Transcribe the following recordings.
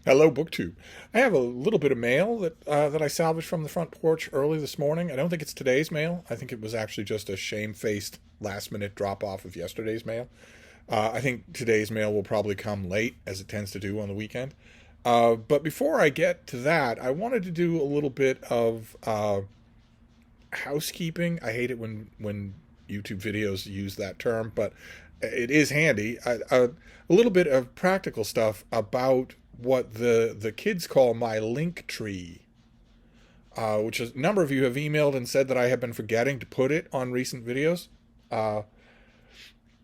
Hello, BookTube. I have a little bit of mail that I salvaged from the front porch early this morning. I don't think it's today's mail. I think it was actually just a shamefaced last-minute drop-off of yesterday's mail. I think today's mail will probably come late, as it tends to do on the weekend. But before I get to that, I wanted to do a little bit of housekeeping. I hate it when YouTube videos use that term, but it is handy. A little bit of practical stuff about what the kids call my link tree, which a number of you have emailed and said that I have been forgetting to put it on recent videos. Uh,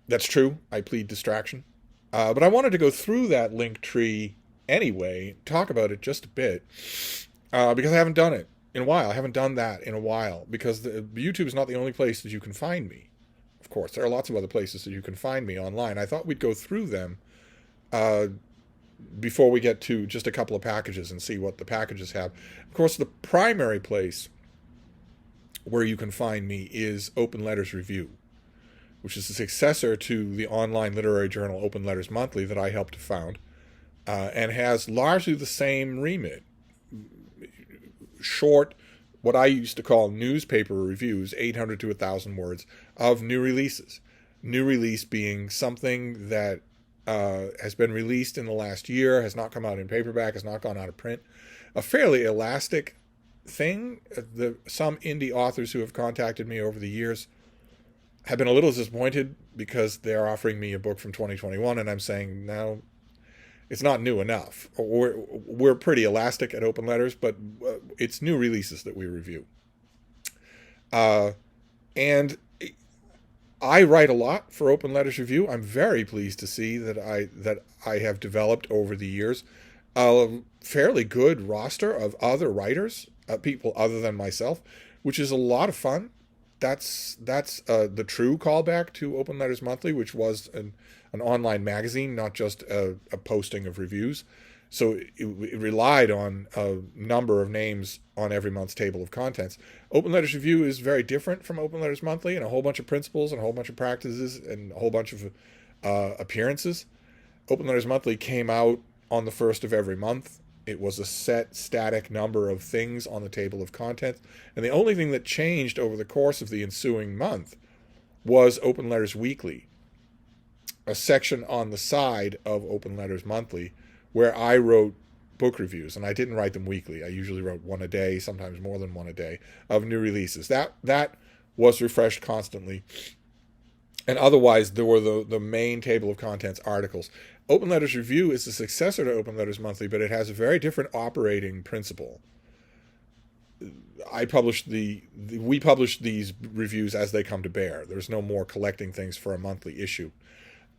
that's true. I plead distraction. But I wanted to go through that link tree anyway, talk about it just a bit, because I haven't done it in a while. I haven't done that in a while because YouTube is not the only place that you can find me. Of course, there are lots of other places that you can find me online. I thought we'd go through them uh, before we get to just a couple of packages and see what the packages have. Of course, the primary place where you can find me is Open Letters Review, which is the successor to the online literary journal Open Letters Monthly that I helped to found, and has largely the same remit. Short, what I used to call newspaper reviews, 800 to 1,000 words, of new releases. New release being something that has been released in the last year, has not come out in paperback, has not gone out of print. A fairly elastic thing. Some indie authors who have contacted me over the years have been a little disappointed because they're offering me a book from 2021, and I'm saying, no, it's not new enough. We're pretty elastic at Open Letters, but it's new releases that we review. And I write a lot for Open Letters Review. I'm very pleased to see that I have developed over the years a fairly good roster of other writers, people other than myself, which is a lot of fun. That's the true callback to Open Letters Monthly, which was an online magazine, not just a posting of reviews. So it relied on a number of names on every month's table of contents. Open Letters Review is very different from Open Letters Monthly, and a whole bunch of principles and a whole bunch of practices and a whole bunch of appearances. Open Letters Monthly came out on the first of every month. It was a set, static number of things on the table of contents. And the only thing that changed over the course of the ensuing month was Open Letters Weekly, a section on the side of Open Letters Monthly where I wrote book reviews. And I didn't write them weekly. I usually wrote one a day, sometimes more than one a day, of new releases. That was refreshed constantly. And otherwise, there were the main table of contents articles. Open Letters Review is the successor to Open Letters Monthly, but it has a very different operating principle. We publish these reviews as they come to bear. There's no more collecting things for a monthly issue.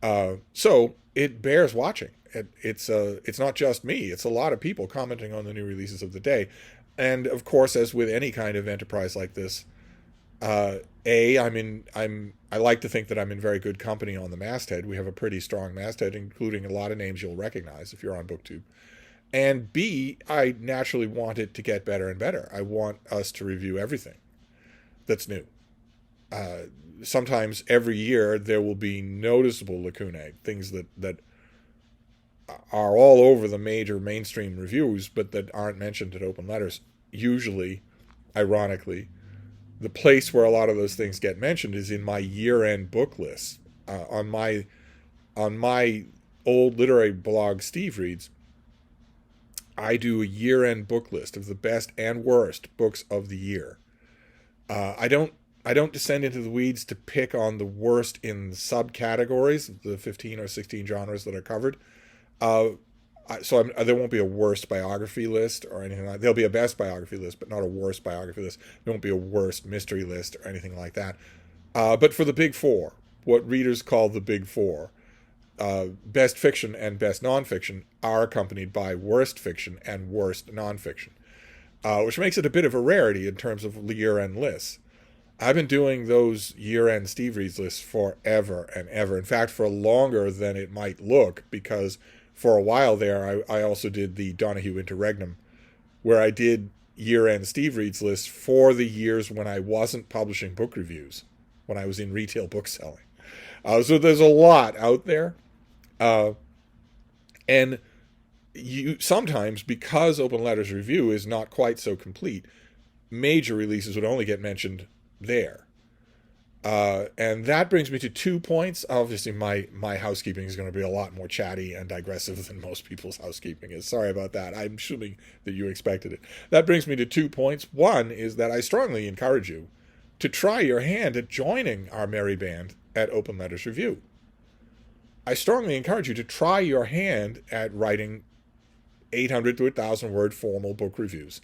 So it bears watching. It's not just me. It's a lot of people commenting on the new releases of the day. And of course, as with any kind of enterprise like this, I like to think that I'm in very good company on the masthead. We have a pretty strong masthead, including a lot of names you'll recognize if you're on BookTube. And B, I naturally want it to get better and better. I want us to review everything that's new. Sometimes every year there will be noticeable lacunae, things that are all over the major mainstream reviews, but that aren't mentioned at Open Letters. Usually, ironically, the place where a lot of those things get mentioned is in my year-end book list. On my old literary blog, Steve Reads, I do a year-end book list of the best and worst books of the year. I don't descend into the weeds to pick on the worst in subcategories, the 15 or 16 genres that are covered. There won't be a worst biography list or anything like that. There'll be a best biography list, but not a worst biography list. There won't be a worst mystery list or anything like that. But for the big four, what readers call the big four, best fiction and best nonfiction are accompanied by worst fiction and worst nonfiction, which makes it a bit of a rarity in terms of year-end lists. I've been doing those year-end Steve Reads lists forever and ever. In fact, for longer than it might look, because for a while there, I also did the Donahue Interregnum, where I did year-end Steve Reads lists for the years when I wasn't publishing book reviews, when I was in retail bookselling. So there's a lot out there. And you sometimes, because Open Letters Review is not quite so complete, major releases would only get mentioned there. And that brings me to 2 points. Obviously, my housekeeping is going to be a lot more chatty and digressive than most people's housekeeping is. Sorry about that. I'm assuming that you expected it. That brings me to 2 points. One is that I strongly encourage you to try your hand at joining our merry band at Open Letters Review. I strongly encourage you to try your hand at writing 800 to 1,000 word formal book reviews.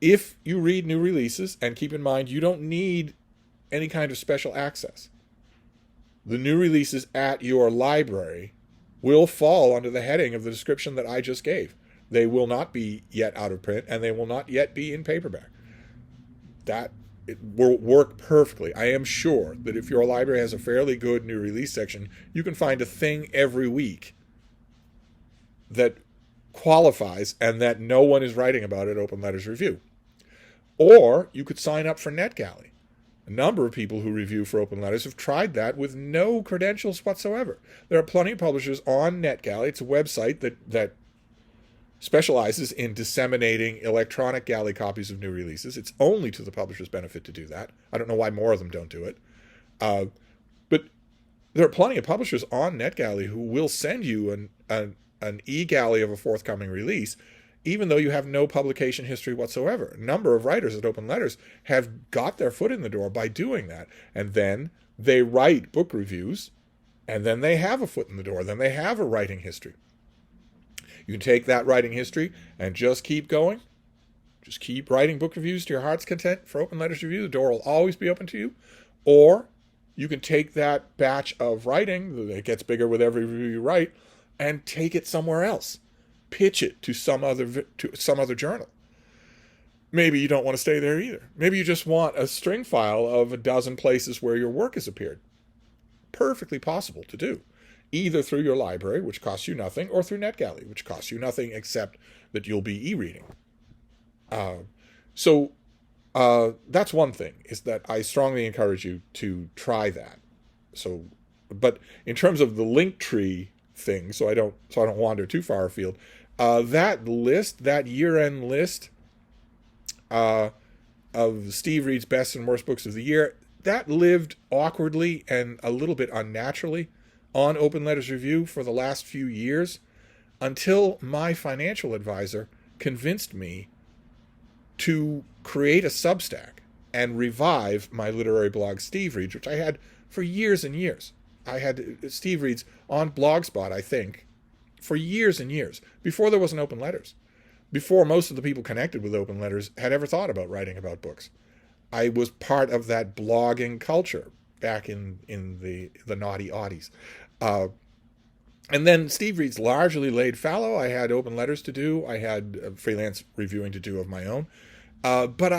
If you read new releases, and keep in mind, you don't need any kind of special access. The new releases at your library will fall under the heading of the description that I just gave. They will not be yet out of print, and they will not yet be in paperback. That it will work perfectly. I am sure that if your library has a fairly good new release section, you can find a thing every week that qualifies and that no one is writing about at Open Letters Review. Or you could sign up for NetGalley. A number of people who review for Open Letters have tried that with no credentials whatsoever. There are plenty of publishers on NetGalley. It's a website that specializes in disseminating electronic galley copies of new releases. It's only to the publisher's benefit to do that. I don't know why more of them don't do it. But there are plenty of publishers on NetGalley who will send you an e-galley of a forthcoming release, even though you have no publication history whatsoever. A number of writers at Open Letters have got their foot in the door by doing that. And then they write book reviews, and then they have a foot in the door. Then they have a writing history. You can take that writing history and just keep going. Just keep writing book reviews to your heart's content for Open Letters Review. The door will always be open to you. Or you can take that batch of writing, that gets bigger with every review you write, and take it somewhere else. Pitch it to some other journal. Maybe you don't want to stay there either. Maybe you just want a string file of a dozen places where your work has appeared. Perfectly possible to do, either through your library, which costs you nothing, or through NetGalley, which costs you nothing except that you'll be e-reading. So that's one thing, is that I strongly encourage you to try that. So, but in terms of the link tree thing, so I don't wander too far afield, that list, that year-end list of Steve Reed's best and worst books of the year, that lived awkwardly and a little bit unnaturally on Open Letters Review for the last few years, until my financial advisor convinced me to create a Substack and revive my literary blog, Steve Reads, which I had for years and years. I had Steve Reads on Blogspot, I think, for years and years, before there was an Open Letters, before most of the people connected with Open Letters had ever thought about writing about books. I was part of that blogging culture back in the naughty oddies. And then Steve Reads largely laid fallow. I had Open Letters to do. I had freelance reviewing to do of my own. But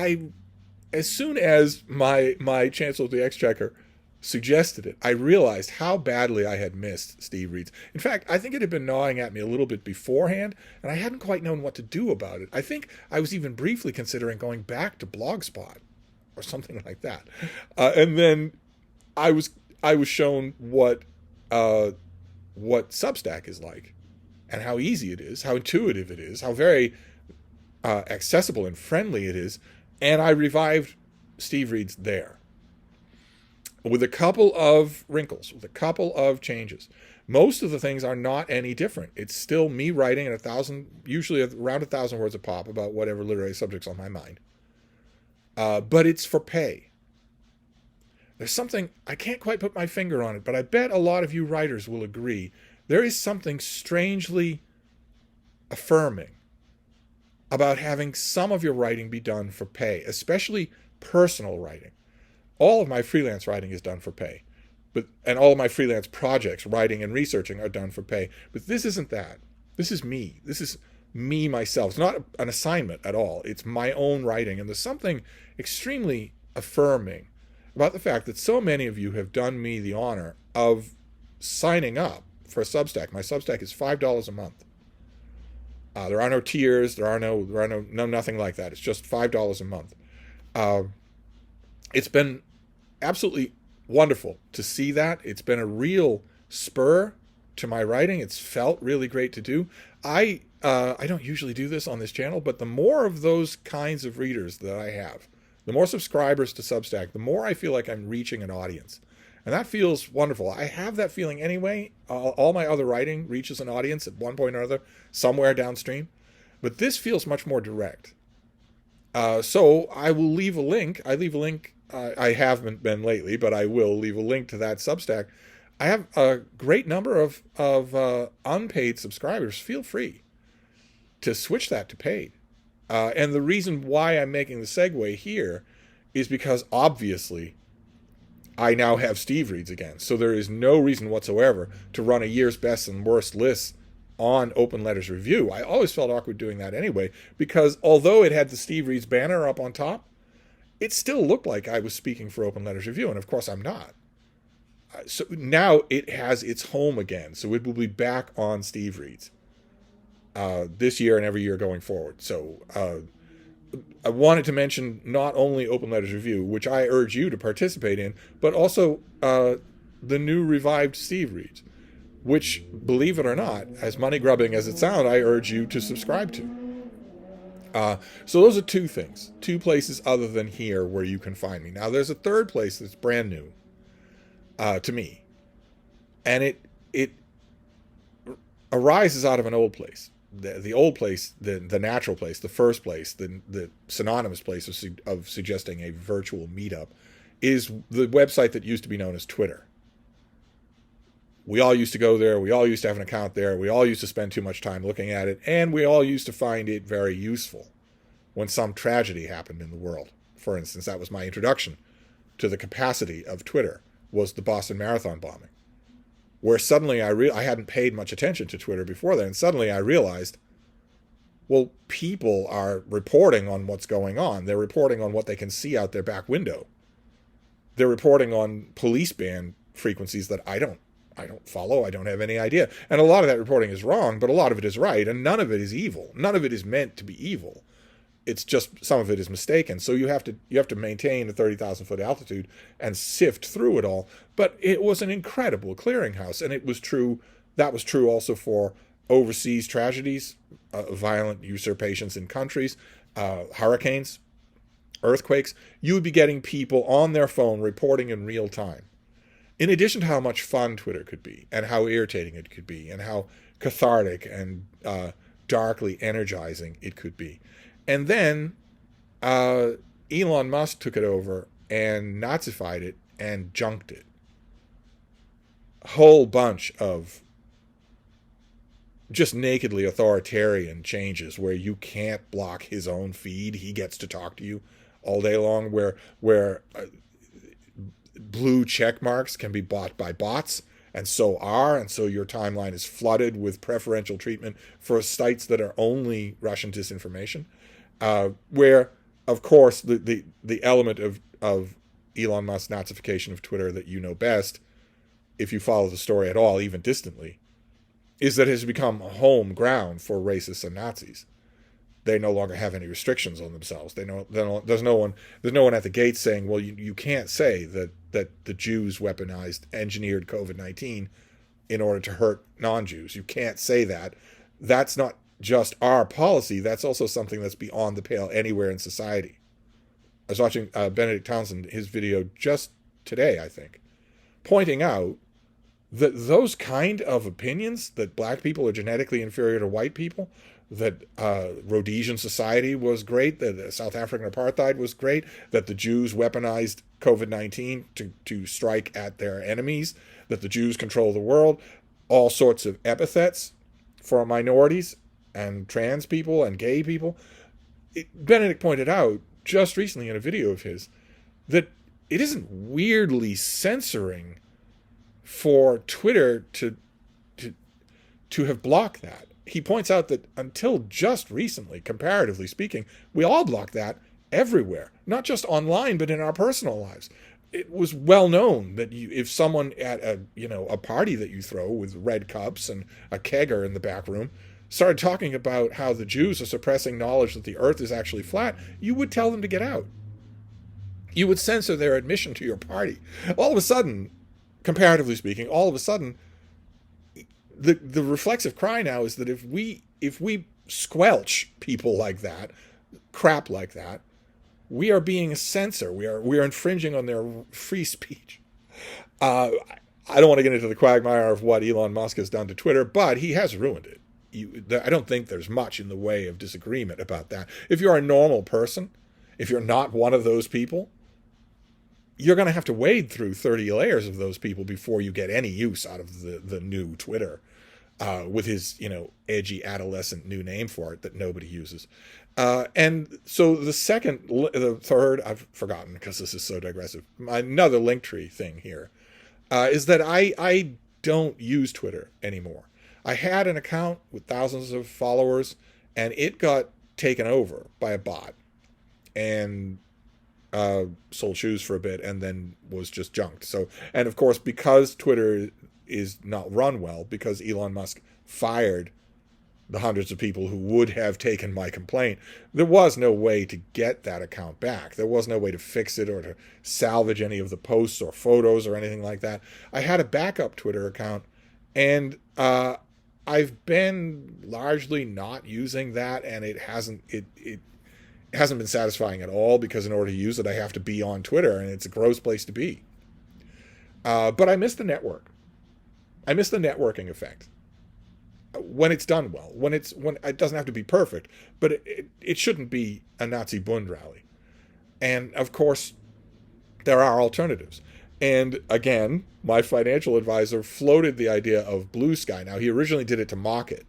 as soon as my Chancellor of the Exchequer suggested it, I realized how badly I had missed Steve Reads. In fact, I think it had been gnawing at me a little bit beforehand, and I hadn't quite known what to do about it. I think I was even briefly considering going back to Blogspot or something like that. And then I was shown what Substack is like, and how easy it is, how intuitive it is, how very accessible and friendly it is, and I revived Steve Reads there, with a couple of wrinkles, with a couple of changes. Most of the things are not any different. It's still me writing at usually around 1,000 words a pop about whatever literary subject's on my mind. But it's for pay. There's something, I can't quite put my finger on it, but I bet a lot of you writers will agree. There is something strangely affirming about having some of your writing be done for pay, especially personal writing. All of my freelance writing is done for pay, and all of my freelance projects, writing and researching, are done for pay. But this isn't that. This is me. This is me myself. It's not an assignment at all. It's my own writing, and there's something extremely affirming about the fact that so many of you have done me the honor of signing up for a Substack. My Substack is $5 a month. There are no tiers. There are no nothing like that. It's just $5 a month. It's been absolutely wonderful to see that. It's been a real spur to my writing. It's felt really great to do. I don't usually do this on this channel, but the more of those kinds of readers that I have, the more subscribers to Substack, the more I feel like I'm reaching an audience. And that feels wonderful. I have that feeling anyway. All my other writing reaches an audience at one point or other, somewhere downstream. But this feels much more direct. So I will leave a link. I leave a link. I haven't been lately, but I will leave a link to that Substack. I have a great number of unpaid subscribers. Feel free to switch that to paid. And the reason why I'm making the segue here is because obviously I now have Steve reads again. So there is no reason whatsoever to run a year's best and worst list on Open Letters Review. I always felt awkward doing that anyway, because although it had the Steve Reads banner up on top, it still looked like I was speaking for Open Letters Review, and of course I'm not. So now it has its home again. So it will be back on Steve Reads this year and every year going forward. So I wanted to mention not only Open Letters Review, which I urge you to participate in, but also the new revived Steve Reads, which, believe it or not, as money grubbing as it sounds, I urge you to subscribe to. So those are two things, two places other than here where you can find me. Now there's a third place that's brand new to me, and it arises out of an old place. The old place, the natural place, the first place, the synonymous place of suggesting a virtual meetup is the website that used to be known as Twitter. We all used to go there. We all used to have an account there. We all used to spend too much time looking at it. And we all used to find it very useful when some tragedy happened in the world. For instance, that was my introduction to the capacity of Twitter, was the Boston Marathon bombing, where suddenly I hadn't paid much attention to Twitter before then. And suddenly I realized, well, people are reporting on what's going on. They're reporting on what they can see out their back window. They're reporting on police band frequencies that I don't follow. I don't have any idea. And a lot of that reporting is wrong, but a lot of it is right. And none of it is evil. None of it is meant to be evil. It's just some of it is mistaken. So you have to maintain a 30,000 foot altitude and sift through it all. But it was an incredible clearinghouse. And it was true. That was true also for overseas tragedies, violent usurpations in countries, hurricanes, earthquakes. You would be getting people on their phone reporting in real time. In addition to how much fun Twitter could be, and how irritating it could be, and how cathartic and darkly energizing it could be. And then Elon Musk took it over and Nazified it and junked it. A whole bunch of just nakedly authoritarian changes where you can't block his own feed. He gets to talk to you all day long, where blue check marks can be bought by bots, and so your timeline is flooded with preferential treatment for sites that are only Russian disinformation, where, of course, the element of Elon Musk's Nazification of Twitter that you know best, if you follow the story at all, even distantly, is that it has become home ground for racists and Nazis. They no longer have any restrictions on themselves. There's no one at the gate saying, well, you can't say that the Jews engineered COVID-19 in order to hurt non-Jews. You can't say that. That's not just our policy. That's also something that's beyond the pale anywhere in society. I was watching Benedict Townsend, his video just today, I think, pointing out that those kind of opinions, that black people are genetically inferior to white people, that Rhodesian society was great, that South African apartheid was great, that the Jews weaponized COVID-19 to strike at their enemies, that the Jews control the world, all sorts of epithets for minorities and trans people and gay people. Benedict pointed out just recently in a video of his that it isn't weirdly censoring for Twitter to have blocked that. He points out that until just recently, comparatively speaking, we all blocked that everywhere, not just online, but in our personal lives. It was well known that if someone at a party that you throw with red cups and a kegger in the back room started talking about how the Jews are suppressing knowledge that the earth is actually flat, you would tell them to get out. You would censor their admission to your party. All of a sudden, comparatively speaking, the reflexive cry now is that if we squelch people like that, crap like that, we are being a censor. We are infringing on their free speech. I don't want to get into the quagmire of what Elon Musk has done to Twitter, but he has ruined it. I don't think there's much in the way of disagreement about that. If you're a normal person, if you're not one of those people, you're going to have to wade through 30 layers of those people before you get any use out of the new Twitter, with his, edgy adolescent new name for it that nobody uses. And so the third, I've forgotten because this is so digressive, another Linktree thing here, is that I don't use Twitter anymore. I had an account with thousands of followers, and it got taken over by a bot and sold shoes for a bit and then was just junked. So, and of course, because Twitter is not run well, because Elon Musk fired the hundreds of people who would have taken my complaint, there was no way to get that account back. There was no way to fix it or to salvage any of the posts or photos or anything like that. I had a backup Twitter account, and I've been largely not using that, and it hasn't been satisfying at all, because in order to use it, I have to be on Twitter, and it's a gross place to be. But I miss the network. I miss the networking effect when it's done well. When it doesn't have to be perfect, but it shouldn't be a Nazi Bund rally. And of course, there are alternatives. And again, my financial advisor floated the idea of Blue Sky. Now, he originally did it to mock it,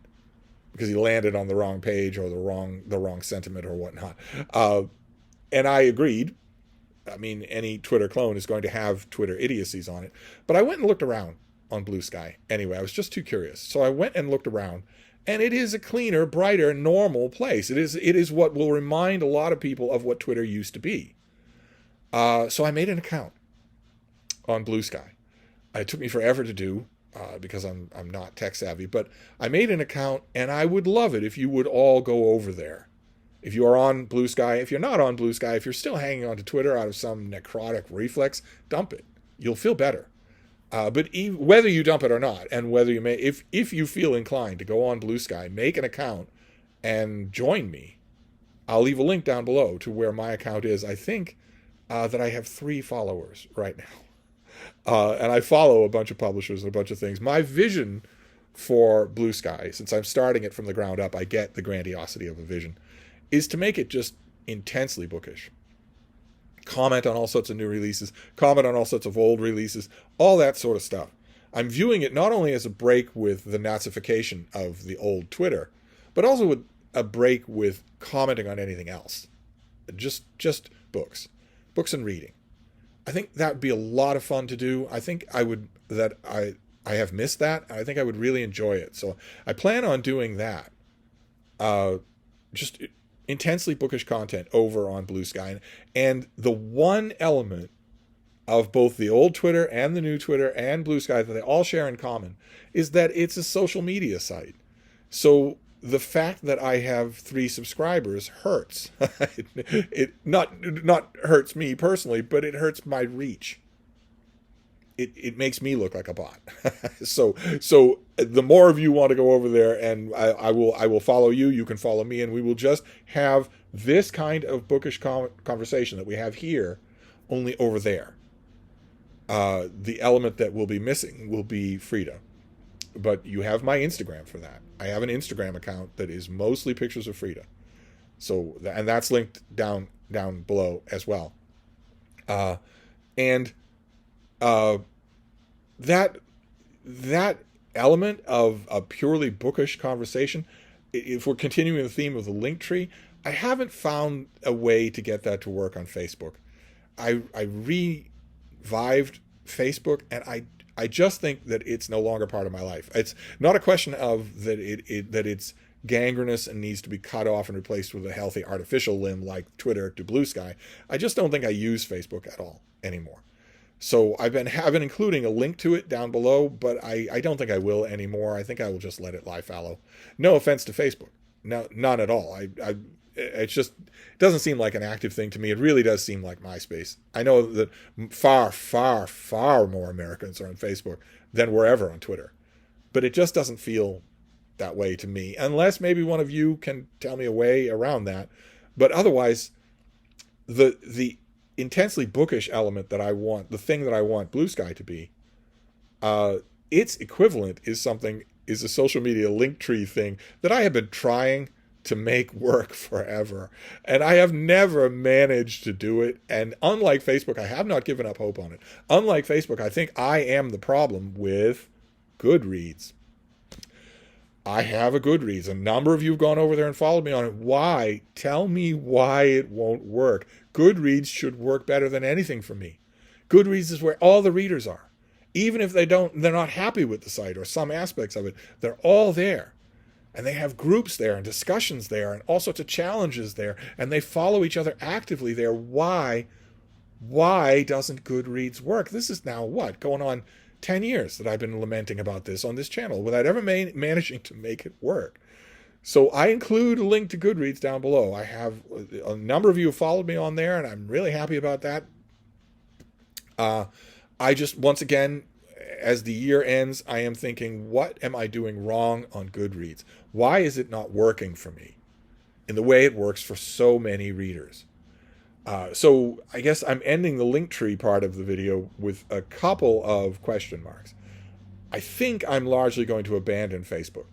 because he landed on the wrong page or the wrong sentiment or whatnot. And I agreed. I mean, any Twitter clone is going to have Twitter idiocies on it. But I went and looked around on Blue Sky. Anyway, I was just too curious. So I went and looked around, and it is a cleaner, brighter, normal place. It is what will remind a lot of people of what Twitter used to be. So I made an account on Blue Sky. It took me forever to do, because I'm not tech savvy, but I made an account, and I would love it if you would all go over there. If you are on Blue Sky, if you're not on Blue Sky, if you're still hanging on to Twitter out of some necrotic reflex, dump it. You'll feel better. But whether you dump it or not, and whether you may, if you feel inclined to go on Blue Sky, make an account and join me. I'll leave a link down below to where my account is. I think that I have 3 followers right now. And I follow a bunch of publishers and a bunch of things. My vision for Blue Sky, since I'm starting it from the ground up, I get the grandiosity of a vision, is to make it just intensely bookish. Comment on all sorts of new releases, comment on all sorts of old releases, all that sort of stuff. I'm viewing it not only as a break with the Nazification of the old Twitter, but also with a break with commenting on anything else. Just books and reading. I think that would be a lot of fun to do. I think I have missed that. I think I would really enjoy it. So I plan on doing that. Just intensely bookish content over on Blue Sky. And the one element of both the old Twitter and the new Twitter and Blue Sky that they all share in common is that it's a social media site. So the fact that I have 3 subscribers hurts. It not hurts me personally, but it hurts my reach. It makes me look like a bot. So the more of you want to go over there, and I will follow you. You can follow me, and we will just have this kind of bookish conversation that we have here, only over there. The element that will be missing will be Frida. But you have my Instagram for that. I have an Instagram account that is mostly pictures of Frida. So, and that's linked down below as well. That element of a purely bookish conversation, if we're continuing the theme of the Linktree, I haven't found a way to get that to work on Facebook. I revived Facebook, and I just think that it's no longer part of my life. It's not a question of that that it's gangrenous and needs to be cut off and replaced with a healthy artificial limb like Twitter to Blue Sky. I just don't think I use Facebook at all anymore. So I've been including a link to it down below, but I don't think I will anymore. I think I will just let it lie fallow. No offense to Facebook. No, none at all. It's just, it doesn't seem like an active thing to me. It really does seem like MySpace. I know that far, far, far more Americans are on Facebook than were ever on Twitter. but it just doesn't feel that way to me, unless maybe one of you can tell me a way around that. But otherwise, the intensely bookish element that I want, the thing that I want Blue Sky to be, its equivalent is a social media link tree thing that I have been trying to make work forever. And I have never managed to do it. And unlike Facebook, I have not given up hope on it. Unlike Facebook, I think I am the problem with Goodreads. I have a Goodreads. A number of you have gone over there and followed me on it. Why? Tell me why it won't work. Goodreads should work better than anything for me. Goodreads is where all the readers are. Even if they're not happy with the site or some aspects of it, they're all there. And they have groups there and discussions there and all sorts of challenges there. And they follow each other actively there. Why doesn't Goodreads work? This is now going on 10 years that I've been lamenting about this on this channel without ever managing to make it work. So I include a link to Goodreads down below. I have a number of you have followed me on there, and I'm really happy about that. I just, once again, as the year ends, I am thinking, what am I doing wrong on Goodreads? Why is it not working for me in the way it works for so many readers? So I guess I'm ending the link tree part of the video with a couple of question marks. I think I'm largely going to abandon Facebook.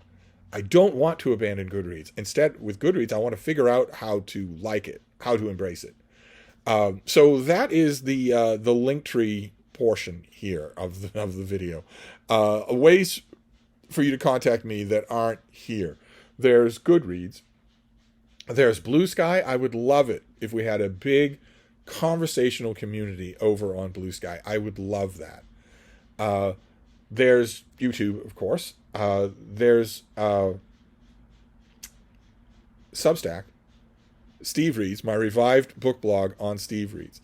I don't want to abandon Goodreads. Instead, with Goodreads, I want to figure out how to like it, how to embrace it. So that is the link tree portion here of the video. Ways for you to contact me that aren't here. There's Goodreads. There's Blue Sky. I would love it if we had a big conversational community over on Blue Sky. I would love that. There's YouTube, of course. There's Substack. Steve Reads, my revived book blog on Steve Reads.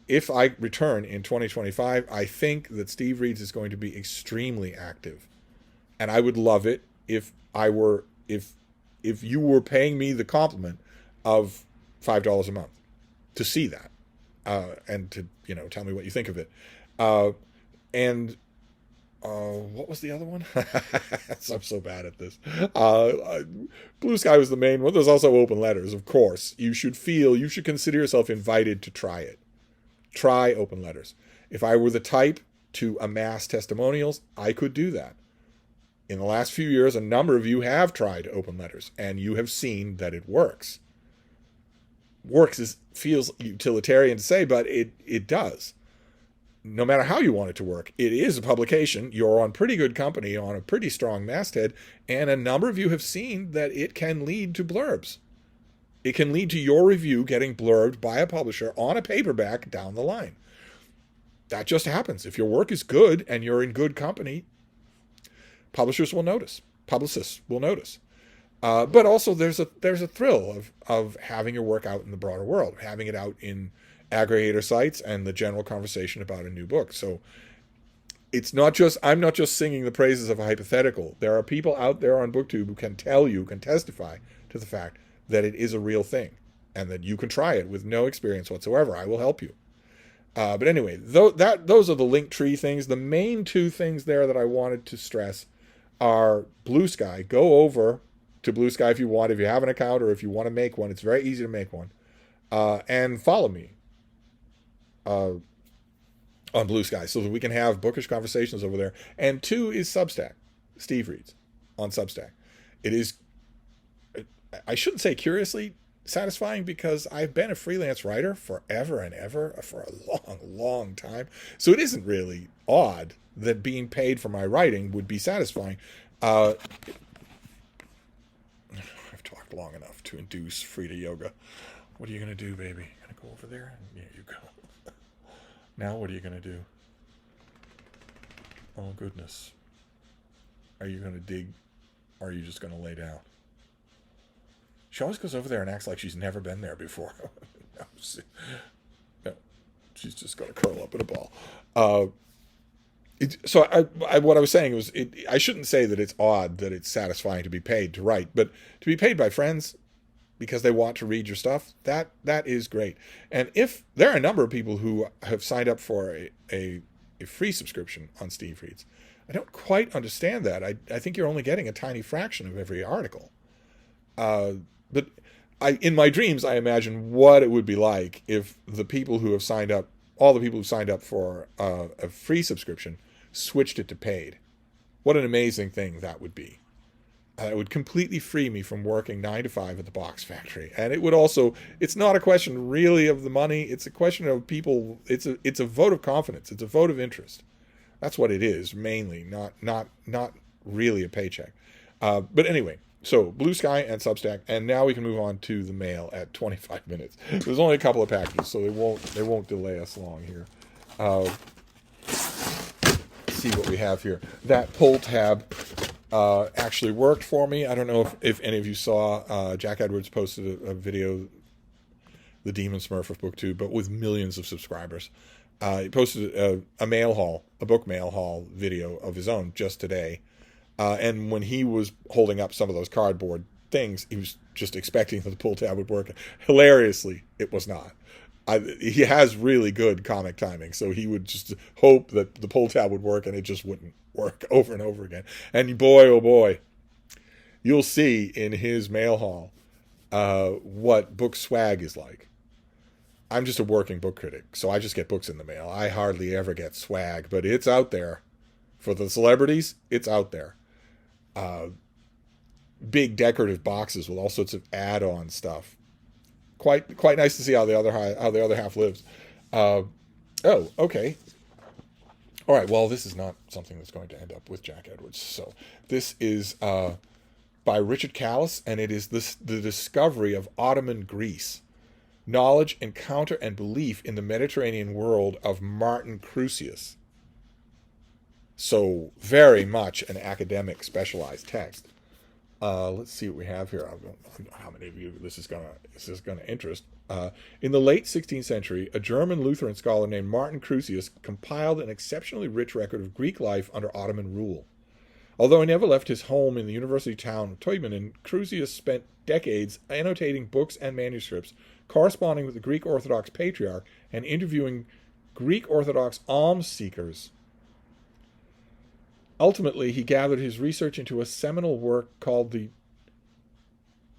If I return in 2025, I think that Steve Reads is going to be extremely active. And I would love it if you were paying me the compliment of $5 a month to see that, and to, tell me what you think of it. What was the other one? I'm so bad at this. Blue Sky was the main one. There's also Open Letters, of course. You should consider yourself invited to try it. Try Open Letters. If I were the type to amass testimonials, I could do that. In the last few years, a number of you have tried Open Letters, and you have seen that it works. Feels utilitarian to say, but it does. No matter how you want it to work, it is a publication. You're on pretty good company, on a pretty strong masthead, and a number of you have seen that it can lead to blurbs. It can lead to your review getting blurbed by a publisher on a paperback down the line. That just happens. If your work is good and you're in good company, publishers will notice. Publicists will notice. But also there's a thrill of having your work out in the broader world, having it out in aggregator sites and the general conversation about a new book. So I'm not just singing the praises of a hypothetical. There are people out there on BookTube who can testify to the fact that it is a real thing and that you can try it with no experience whatsoever. I will help you. But anyway, those are the link tree things. The main two things there that I wanted to stress are Blue Sky. Go over to Blue Sky if you want, if you have an account or if you want to make one. It's very easy to make one. And follow me on Blue Sky so that we can have bookish conversations over there. And two is Substack. Steve Reads on Substack. It is, I shouldn't say curiously satisfying, because I've been a freelance writer forever and ever, for a long, long time. So it isn't really odd that being paid for my writing would be satisfying. I've talked long enough to induce Frida Yoga. What are you going to do, baby? Going to go over there? Yeah, you go. Now what are you going to do? Oh, goodness. Are you going to dig, or are you just going to lay down? She always goes over there and acts like she's never been there before. No, she's just going to curl up in a ball. What I was saying was, I shouldn't say that it's odd that it's satisfying to be paid to write, but to be paid by friends because they want to read your stuff, that is great. And if there are a number of people who have signed up for a free subscription on Steve Reads, I don't quite understand that. I think you're only getting a tiny fraction of every article. But in my dreams, I imagine what it would be like if the people who have signed up, all the people who signed up for a free subscription, switched it to paid. What an amazing thing that would be. It would completely free me from working 9 to 5 at the box factory. And it would also, it's not a question really of the money. It's a question of people. It's a vote of confidence. It's a vote of interest. That's what it is, mainly, not really a paycheck. But anyway, so Blue Sky and Substack, and now we can move on to the mail at 25 minutes. There's only a couple of packages, so they won't delay us long here. See what we have here. That pull tab actually worked for me. I don't know if any of you saw, Jack Edwards posted a video, The Demon Smurf of BookTube, but with millions of subscribers. He posted a mail haul, a book mail haul video of his own just today. And when he was holding up some of those cardboard things, he was just expecting that the pull tab would work. Hilariously, it was not. He has really good comic timing, so he would just hope that the pull tab would work, and it just wouldn't work over and over again. And boy, oh boy, you'll see in his mail haul what book swag is like. I'm just a working book critic, so I just get books in the mail. I hardly ever get swag, but it's out there. For the celebrities, it's out there. Big decorative boxes with all sorts of add-on stuff. Quite nice to see how the other half lives. Oh, okay. All right. Well, this is not something that's going to end up with Jack Edwards. So this is by Richard Callis, and it is the discovery of Ottoman Greece. Knowledge, Encounter, and Belief in the Mediterranean World of Martin Crusius. So very much an academic specialized text. Let's see what we have here. I don't know how many of you this is gonna interest. In the late 16th century, a German Lutheran scholar named Martin Crusius compiled an exceptionally rich record of Greek life under Ottoman rule. Although he never left his home in the university town of Teubingen, Crusius spent decades annotating books and manuscripts, corresponding with the Greek Orthodox Patriarch, and interviewing Greek Orthodox alms seekers. Ultimately, he gathered his research into a seminal work called the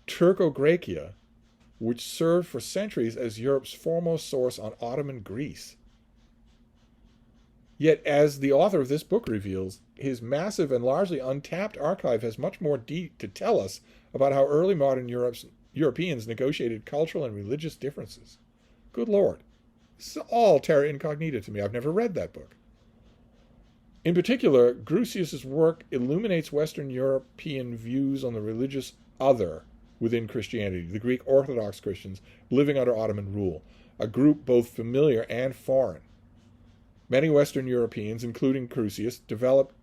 Turco-Graecia, which served for centuries as Europe's foremost source on Ottoman Greece. Yet, as the author of this book reveals, his massive and largely untapped archive has much more to tell us about how early modern Europeans negotiated cultural and religious differences. Good Lord. This is all terra incognita to me. I've never read that book. In particular, Crusius's work illuminates Western European views on the religious other within Christianity, the Greek Orthodox Christians living under Ottoman rule, a group both familiar and foreign. Many Western Europeans, including Crusius, developed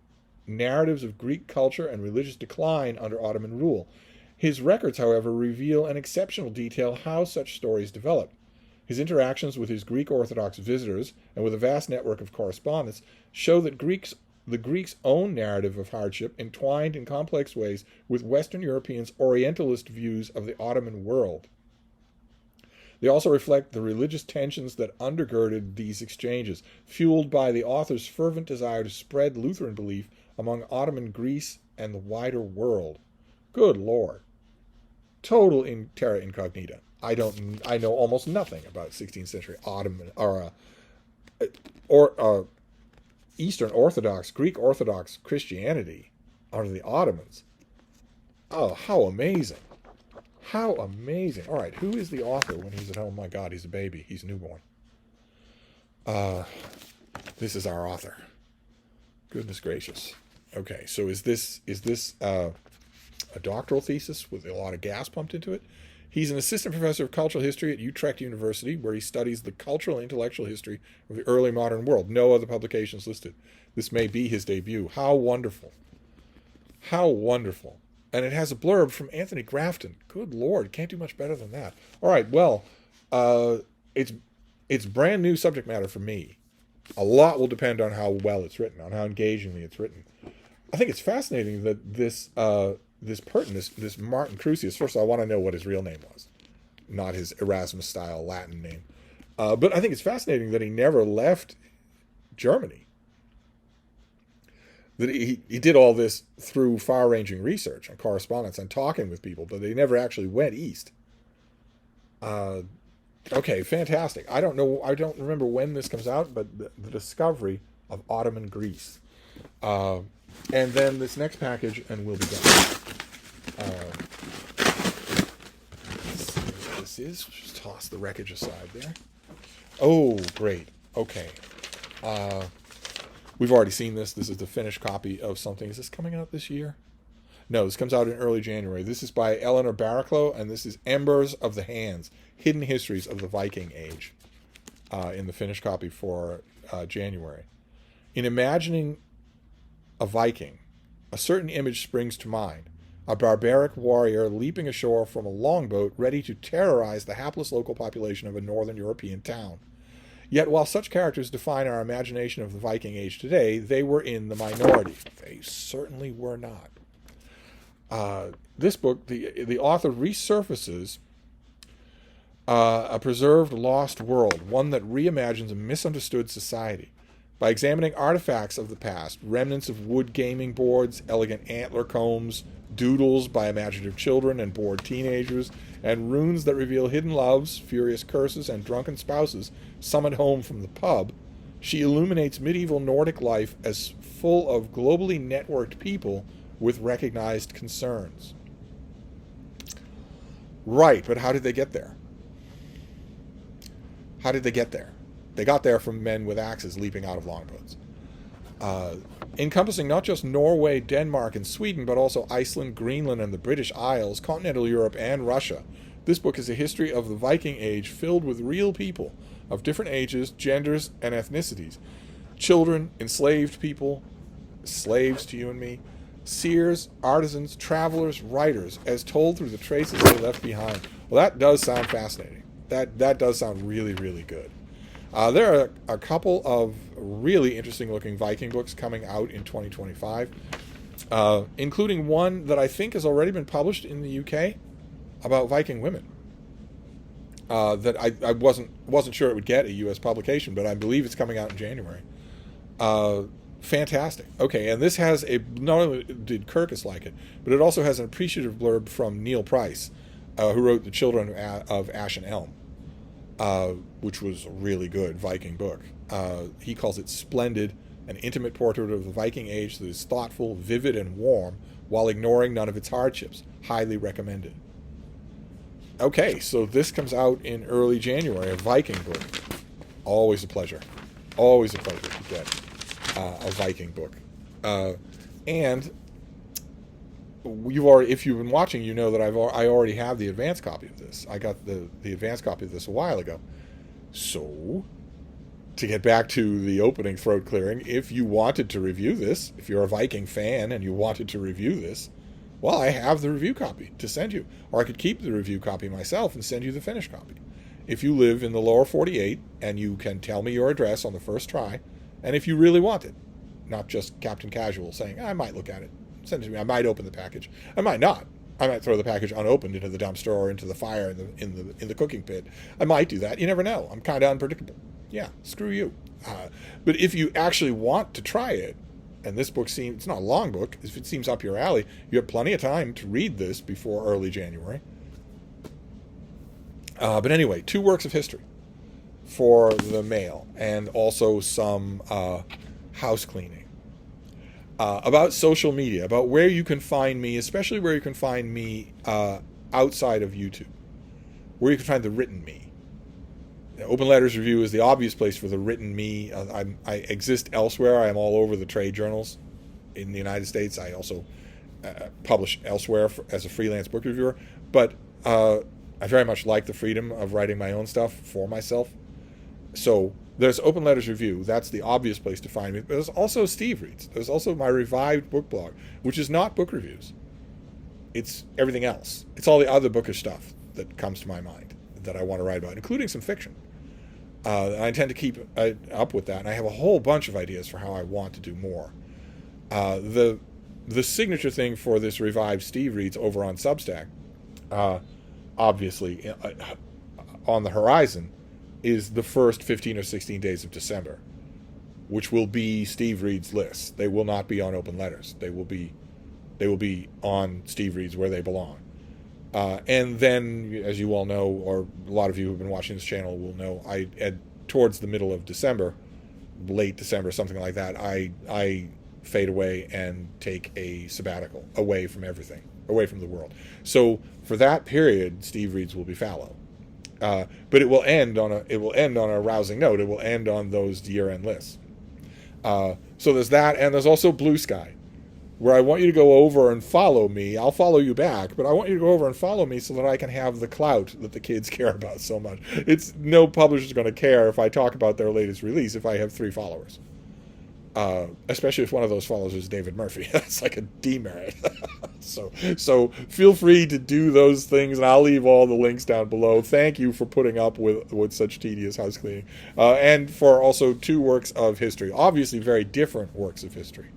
narratives of Greek culture and religious decline under Ottoman rule. His records, however, reveal in exceptional detail how such stories developed. His interactions with his Greek Orthodox visitors and with a vast network of correspondence show that the Greeks' own narrative of hardship entwined in complex ways with Western Europeans' Orientalist views of the Ottoman world. They also reflect the religious tensions that undergirded these exchanges, fueled by the author's fervent desire to spread Lutheran belief among Ottoman Greece and the wider world. Good Lord. Total terra incognita. I know almost nothing about 16th century Ottoman or Eastern Orthodox, Greek Orthodox Christianity under the Ottomans. Oh, how amazing. How amazing. All right, who is the author when he's at home? My God, he's a baby. He's newborn. This is our author. Goodness gracious. Okay, so is this a doctoral thesis with a lot of gas pumped into it? He's an assistant professor of cultural history at Utrecht University, where he studies the cultural and intellectual history of the early modern world. No other publications listed. This may be his debut. How wonderful. How wonderful. And it has a blurb from Anthony Grafton. Good Lord, can't do much better than that. All right, well, it's brand new subject matter for me. A lot will depend on how well it's written, on how engagingly it's written. I think it's fascinating that this Martin Crusius, first of all, I want to know what his real name was, not his Erasmus-style Latin name. But I think it's fascinating that he never left Germany. that he did all this through far-ranging research and correspondence and talking with people, but they never actually went east. Uh, okay, fantastic. I don't know. I don't remember when this comes out, but the discovery of Ottoman Greece, uh, and then this next package, and we'll be done. Let's see what this is. Just toss the wreckage aside there. Oh, great. Okay. We've already seen this. This is the finished copy of something. Is this coming out this year? No, this comes out in early January. This is by Eleanor Barraclough, and this is Embers of the Hands, Hidden Histories of the Viking Age, in the finished copy for January. In imagining a Viking, a certain image springs to mind. A barbaric warrior leaping ashore from a longboat ready to terrorize the hapless local population of a northern European town. Yet while such characters define our imagination of the Viking Age today, they were in the minority. They certainly were not. This book, the author resurfaces a preserved lost world, one that reimagines a misunderstood society. By examining artifacts of the past, remnants of wood gaming boards, elegant antler combs, doodles by imaginative children and bored teenagers, and runes that reveal hidden loves, furious curses, and drunken spouses summoned home from the pub, she illuminates medieval Nordic life as full of globally networked people with recognized concerns. Right, but how did they get there? How did they get there? They got there from men with axes leaping out of longboats. Encompassing not just Norway, Denmark, and Sweden, but also Iceland, Greenland, and the British Isles, continental Europe, and Russia. This book is a history of the Viking Age filled with real people of different ages, genders, and ethnicities. Children, enslaved people, slaves to you and me, seers, artisans, travelers, writers, as told through the traces they left behind. Well, that does sound fascinating. That does sound really, really good. There are a couple of really interesting looking Viking books coming out in 2025, including one that I think has already been published in the UK about Viking women. That I wasn't sure it would get a US publication, but I believe it's coming out in January. Fantastic. Okay, and this has not only did Kirkus like it, but it also has an appreciative blurb from Neil Price, who wrote The Children of Ash and Elm. Which was a really good Viking book. He calls it splendid, an intimate portrait of the Viking Age that is thoughtful, vivid, and warm, while ignoring none of its hardships. Highly recommended. Okay, so this comes out in early January, a Viking book. Always a pleasure. Always a pleasure to get a Viking book. And if you've been watching, you know that I already have the advanced copy of this. I got the advanced copy of this a while ago. So, to get back to the opening throat clearing, if you wanted to review this, if you're a Viking fan and you wanted to review this, well, I have the review copy to send you. Or I could keep the review copy myself and send you the finished copy. If you live in the lower 48 and you can tell me your address on the first try, and if you really want it, not just Captain Casual saying, I might look at it, send it to me. I might open the package. I might not. I might throw the package unopened into the dumpster or into the fire in the cooking pit. I might do that. You never know. I'm kind of unpredictable. Yeah, screw you. But if you actually want to try it, and this book seems, it's not a long book, if it seems up your alley, you have plenty of time to read this before early January. But anyway, 2 works of history for the male, and also some house cleaning. About social media, about where you can find me, especially where you can find me outside of YouTube, where you can find the written me. Open Letters Review is the obvious place for the written me. I exist elsewhere. I am all over the trade journals in the United States. I also publish elsewhere as a freelance book reviewer, but I very much like the freedom of writing my own stuff for myself. So there's Open Letters Review. That's the obvious place to find me. But there's also Steve Reads. There's also my revived book blog, which is not book reviews. It's everything else. It's all the other bookish stuff that comes to my mind that I want to write about, including some fiction. I intend to keep up with that, and I have a whole bunch of ideas for how I want to do more. The signature thing for this revived Steve Reads over on Substack, obviously, on the horizon, is the first 15 or 16 days of December. which will be Steve Reed's lists. They will not be on Open Letters. They will be on Steve Reed's, where they belong. And then, as you all know, or a lot of you who've been watching this channel will know, towards the middle of December, late December, something like that, I fade away and take a sabbatical away from everything, away from the world. So for that period, Steve Reed's will be fallow. But it will end on a rousing note. It will end on those year-end lists. So there's that, and there's also Blue Sky, where I want you to go over and follow me. I'll follow you back, but I want you to go over and follow me so that I can have the clout that the kids care about so much. It's no publisher's going to care if I talk about their latest release if I have 3 followers. Especially if one of those followers is David Murphy. That's like a demerit. So feel free to do those things, and I'll leave all the links down below. Thank you for putting up with such tedious house cleaning. And for also 2 works of history. Obviously very different works of history,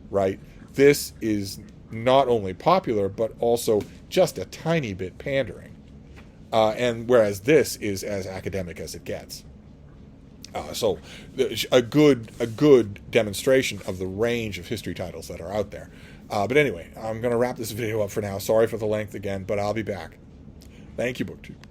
right? This is not only popular, but also just a tiny bit pandering. And whereas this is as academic as it gets. So a good demonstration of the range of history titles that are out there. But anyway, I'm going to wrap this video up for now. Sorry for the length again, but I'll be back. Thank you, BookTube.